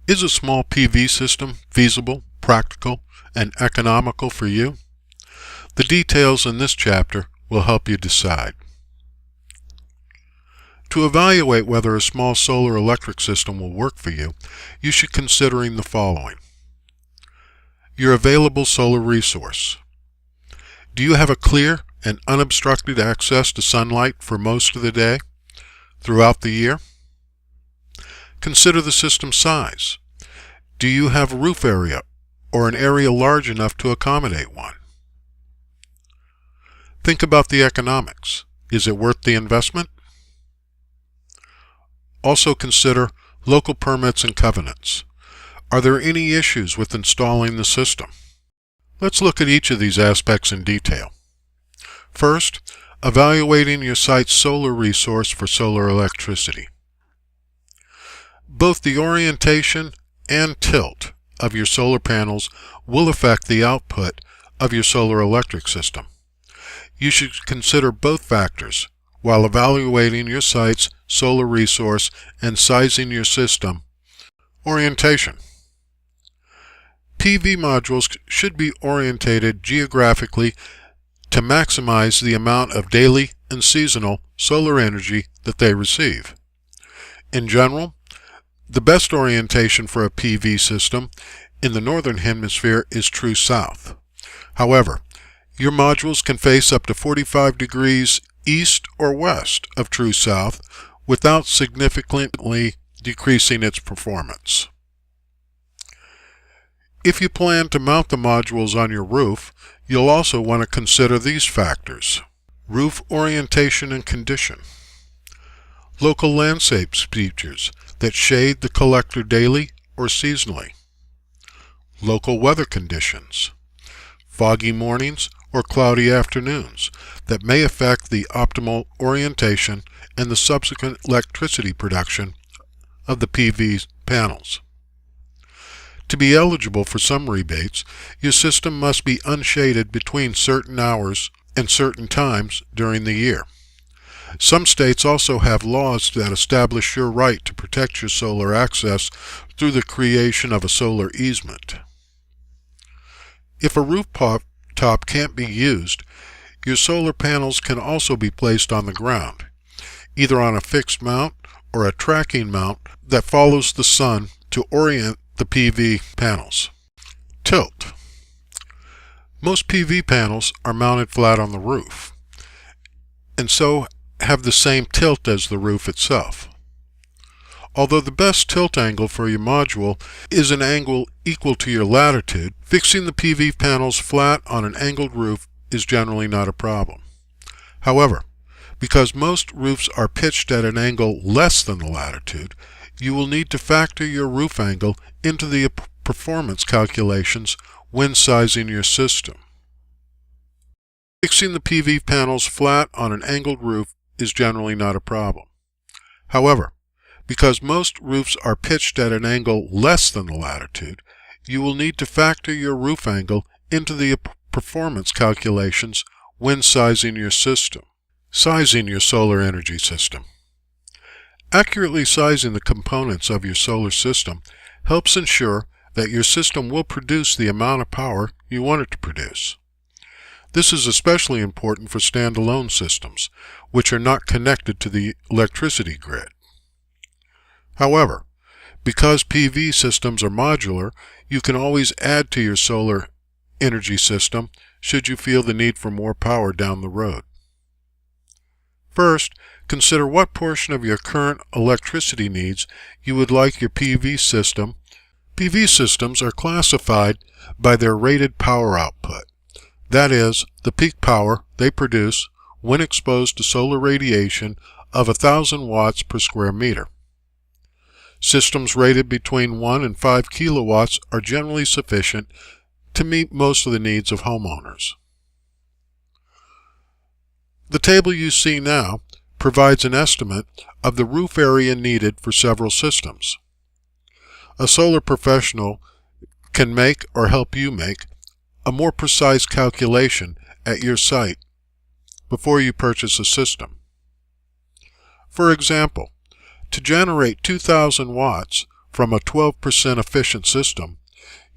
Is a small PV system feasible, practical, and economical for you? The details in this chapter will help you decide. To evaluate whether a small solar electric system will work for you, you should consider the following. Your available solar resource. Do you have a clear and unobstructed access to sunlight for most of the day, throughout the year? Consider the system size. Do you have a roof area or an area large enough to accommodate one? Think about the economics. Is it worth the investment? Also consider local permits and covenants. Are there any issues with installing the system? Let's look at each of these aspects in detail. First, evaluating your site's solar resource for solar electricity. Both the orientation and tilt of your solar panels will affect the output of your solar electric system. You should consider both factors while evaluating your site's solar resource and sizing your system. Orientation. PV modules should be orientated geographically to maximize the amount of daily and seasonal solar energy that they receive. In general, the best orientation for a PV system in the northern hemisphere is true south. However, your modules can face up to 45 degrees east or west of true south without significantly decreasing its performance. If you plan to mount the modules on your roof, you'll also want to consider these factors. Roof orientation and condition. Local landscape features that shade the collector daily or seasonally. Local weather conditions. Foggy mornings or cloudy afternoons that may affect the optimal orientation and the subsequent electricity production of the PV panels. To be eligible for some rebates, your system must be unshaded between certain hours and certain times during the year. Some states also have laws that establish your right to protect your solar access through the creation of a solar easement. If a rooftop can't be used, your solar panels can also be placed on the ground, either on a fixed mount or a tracking mount that follows the sun to orient the PV panels. Tilt. Most PV panels are mounted flat on the roof, and so have the same tilt as the roof itself. Although the best tilt angle for your module is an angle equal to your latitude, fixing the PV panels flat on an angled roof is generally not a problem. However, because most roofs are pitched at an angle less than the latitude, you will need to factor your roof angle into the performance calculations when sizing your system. Fixing the PV panels flat on an angled roof is generally not a problem. However, because most roofs are pitched at an angle less than the latitude, you will need to factor your roof angle into the performance calculations when sizing your system. Sizing your solar energy system. Accurately sizing the components of your solar system helps ensure that your system will produce the amount of power you want it to produce. This is especially important for standalone systems, which are not connected to the electricity grid. However, because PV systems are modular, you can always add to your solar energy system should you feel the need for more power down the road. First, consider what portion of your current electricity needs you would like your PV system. PV systems are classified by their rated power output. That is, the peak power they produce when exposed to solar radiation of 1,000 watts per square meter. Systems rated between 1 and 5 kilowatts are generally sufficient to meet most of the needs of homeowners. The table you see now provides an estimate of the roof area needed for several systems. A solar professional can make or help you make a more precise calculation at your site before you purchase a system. For example, to generate 2,000 watts from a 12% efficient system,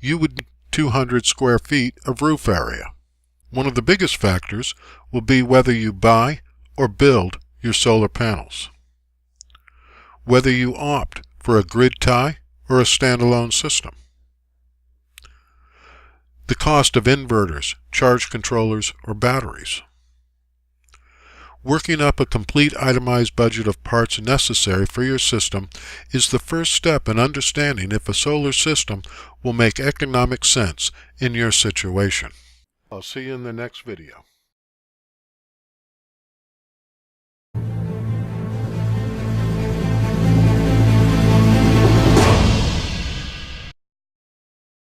you would need 200 square feet of roof area. One of the biggest factors will be whether you buy or build your solar panels. Whether you opt for a grid tie or a standalone system. The cost of inverters, charge controllers, or batteries. Working up a complete itemized budget of parts necessary for your system is the first step in understanding if a solar system will make economic sense in your situation. I'll see you in the next video.